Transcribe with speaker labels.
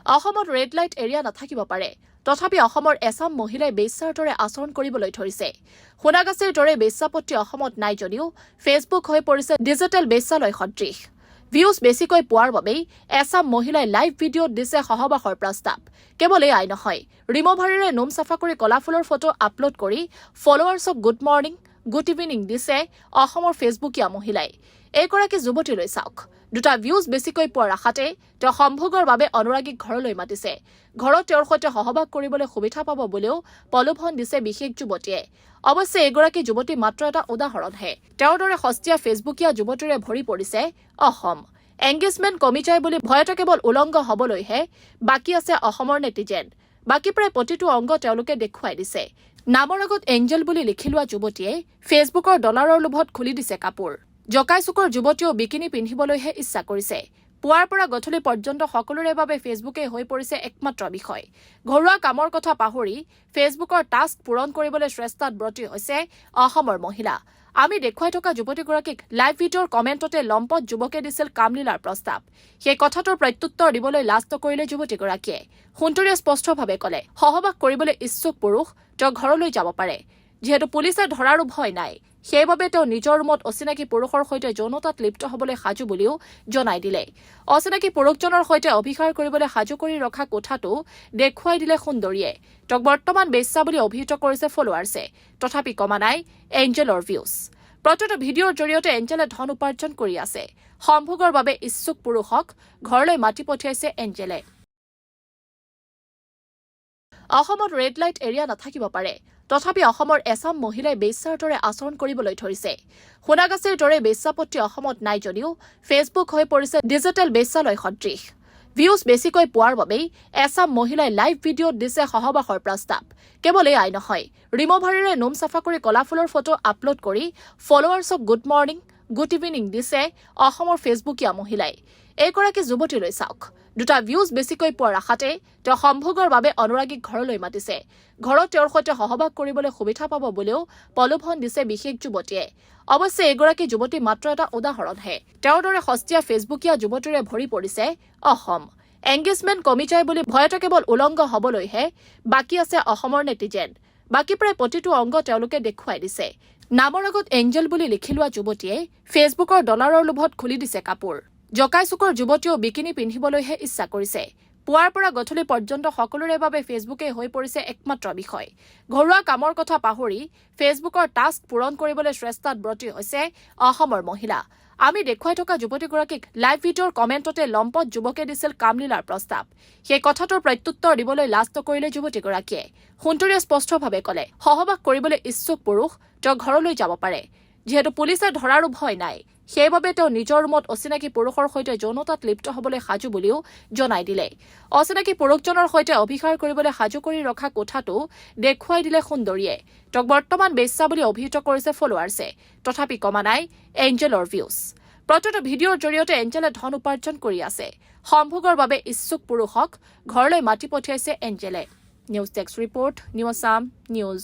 Speaker 1: অসমত red light area নাথাকিব পাৰে তথাপি অসমৰ এছাম মহিলাই বেশ্যাৰ দৰে আচৰণ কৰিবলৈ ধৰিছে সোণাগাছিৰ দৰে বেশ্যাপট্টি অসমত নাই যদিও ফেচবুক হৈ পৰিছে ডিজিটেল বেশ্যালয় সদৃশ ভিউজ বেছিকৈ পোৱাৰ বাবেই এছাম মহিলাই লাইভ ভিডিঅ'ত দিছে সহবাসৰ প্ৰস্তাৱ কেৱল এয়াই নহয় ৰিম'ভাৰেৰে নোম চাফা কৰি কলাফুলৰ ফটো আপলোড কৰি ফলোৱাৰ্ছক গুড মৰ্ণিং গুড ইভিনিং দিছে অসমৰ ফেচবুকীয়া মহিলাই এইগৰাকী যুৱতীলৈ চাওক দুটা ভিউজ বেছিকৈ পোৱাৰ আশাতে তেওঁ সম্ভোগৰ বাবে অনুৰাগীক ঘৰলৈ মাতিছে ঘৰত তেওঁৰ সৈতে সহবাস কৰিবলৈ সুবিধা পাব বুলিও প্ৰলোভন দিছে বিশেষ যুৱতীয়ে অৱশ্যে এগৰাকী যুৱতী মাত্ৰ এটা উদাহৰণহে তেওঁৰ দৰে সস্তীয়া ফেচবুকীয়া যুৱতীৰে ভৰি পৰিছে অসম এংগেজমেণ্ট কমি যায় বুলি ভয়তে কেৱল উলংগ হবলৈহে বাকী আছে অসমৰ নেটিজেন বাকী প্ৰায় প্ৰতিটো অংগ তেওঁলোকে দেখুৱাই দিছে নামৰ আগত এঞ্জেল বুলি লিখি লোৱা যুৱতীয়ে ফেচবুকৰ ডলাৰৰ লোভত খুলি দিছে কাপোৰ জকাই চুকৰ যুৱতীয়েও বিকিনি পিন্ধিবলৈহে ইচ্ছা কৰিছে পুৱাৰ পৰা গধূলি পৰ্যন্ত সকলোৰে বাবে ফেচবুকে হৈ পৰিছে একমাত্ৰ বিষয় ঘৰুৱা কামৰ কথা পাহৰি ফেচবুকৰ টাস্ক পূৰণ কৰিবলৈ চেষ্টাত ব্ৰতী হৈছে অসমৰ মহিলা আমি দেখুৱাই থকা যুৱতীগৰাকীক লাইভ ভিডিঅ'ৰ কমেণ্টতে লম্পট যুৱকে দিছিল কামলীলাৰ প্ৰস্তাৱ সেই কথাটোৰ প্ৰত্যুত্তৰ দিবলৈ লাজ নকৰিলে যুৱতীগৰাকীয়ে সুন্দৰীয়ে স্পষ্টভাৱে ক'লে সহবাস কৰিবলৈ ইচ্ছুক পুৰুষ তেওঁ ঘৰলৈ যাব পাৰে যিহেতু পুলিচে ধৰাৰো ভয় নাই সেইবাবে তেওঁ নিজৰ ৰুমত অচিনাকি পুৰুষৰ সৈতে যৌনতাত লিপ্ত হ'বলৈ সাজু বুলিও জনাই দিলে অচিনাকি পুৰুষজনৰ সৈতে অভিসাৰ কৰিবলৈ সাজু কৰি ৰখা কোঠাটো দেখুৱাই দিলে সুন্দৰীয়ে তেওঁক বৰ্তমান বেশ্যা বুলি অভিহিত কৰিছে ফলোৱাৰ্ছে তথাপি কমা নাই এঞ্জেলৰ ভিউজ প্ৰতিটো ভিডিঅ'ৰ জৰিয়তে এঞ্জেলে ধন উপাৰ্জন কৰি আছে সম্ভোগৰ বাবে ইচ্ছুক পুৰুষক ঘৰলৈ মাতি পঠিয়াইছে এঞ্জেলে অসমত ৰেড লাইট এৰিয়া নাথাকিব পাৰে তথাপি অসমৰ এছাম মহিলাই বেশ্যাৰ দৰে আচৰণ কৰিবলৈ ধৰিছে সোণাগাছিৰ দৰে বেশ্যাপট্টি অসমত নাই যদিও ফেচবুক হৈ পৰিছে ডিজিটেল বেশ্যালয় সদৃশ ভিউজ বেছিকৈ পোৱাৰ বাবেই এছাম মহিলাই লাইভ ভিডিঅ'ত দিছে সহবাসৰ প্ৰস্তাৱ কেৱল এয়াই নহয় ৰিম'ভাৰেৰে নোম চাফা কৰি কলাফুলৰ ফটো আপলোড কৰি ফলোৱাৰ্ছক গুড মৰ্ণিং গুড ইভিনিং দিছে অসমৰ ফেচবুকীয়া মহিলাই এইগৰাকী যুৱতীলৈ চাওক দুটা ভিউজ বেছিকৈ পোৱাৰ আশাতে তেওঁ সম্ভোগৰ বাবে অনুৰাগীক ঘৰলৈ মাতিছে ঘৰত তেওঁৰ সৈতে সহবাস কৰিবলৈ সুবিধা পাব বুলিও প্ৰলোভন দিছে বিশেষ যুৱতীয়ে অৱশ্যে এগৰাকী যুৱতী মাত্ৰ এটা উদাহৰণহে তেওঁৰ দৰে সস্তীয়া ফেচবুকীয়া যুৱতীৰে ভৰি পৰিছে অসম এংগেজমেণ্ট কমি যায় বুলি ভয়তে কেৱল উলংগ হবলৈহে বাকী আছে অসমৰ নেটিজেন বাকী প্ৰায় প্ৰতিটো অংগ তেওঁলোকে দেখুৱাই দিছে নামৰ আগত এঞ্জেল বুলি লিখি লোৱা যুৱতীয়ে ফেচবুকৰ ডলাৰৰ লোভত খুলি দিছে কাপোৰ জকাই চুকৰ যুৱতীয়েও বিকিনি পিন্ধিবলৈহে ইচ্ছা কৰিছে পুৱাৰ পৰা গধূলি পৰ্যন্ত সকলোৰে বাবে ফেচবুকে হৈ পৰিছে একমাত্ৰ বিষয় ঘৰুৱা কামৰ কথা পাহৰি ফেচবুকৰ টাস্ক পূৰণ কৰিবলৈ চেষ্টাত ব্ৰতী হৈছে অসমৰ মহিলা আমি দেখুৱাই থকা যুৱতীগৰাকীক লাইভ ভিডিঅ'ৰ কমেণ্টতে লম্পট যুৱকে দিছিল কামলীলাৰ প্ৰস্তাৱ সেই কথাটোৰ প্ৰত্যুত্তৰ দিবলৈ লাজ নকৰিলে যুৱতীগৰাকীয়ে সুন্দৰীয়ে স্পষ্টভাৱে ক'লে সহবাস কৰিবলৈ ইচ্ছুক পুৰুষ তেওঁ ঘৰলৈ যাব পাৰে যিহেতু পুলিচে ধৰাৰো ভয় নাই সেইবাবে তেওঁ নিজৰ ৰুমত অচিনাকি পুৰুষৰ সৈতে যৌনতাত লিপ্ত হ'বলৈ সাজু বুলিও জনাই দিলে অচিনাকি পুৰুষজনৰ সৈতে অভিসাৰ কৰিবলৈ সাজু কৰি ৰখা কোঠাটো দেখুৱাই দিলে সুন্দৰীয়ে তেওঁক বৰ্তমান বেশ্যা বুলি অভিহিত কৰিছে ফলোৱাৰ্ছে তথাপি কমা নাই এঞ্জেলৰ ভিউজ প্ৰতিটো ভিডিঅ'ৰ জৰিয়তে এঞ্জেলে ধন উপাৰ্জন কৰি আছে সম্ভোগৰ বাবে ইচ্ছুক পুৰুষক ঘৰলৈ মাতি পঠিয়াইছে এঞ্জেলে news desk report news Assam news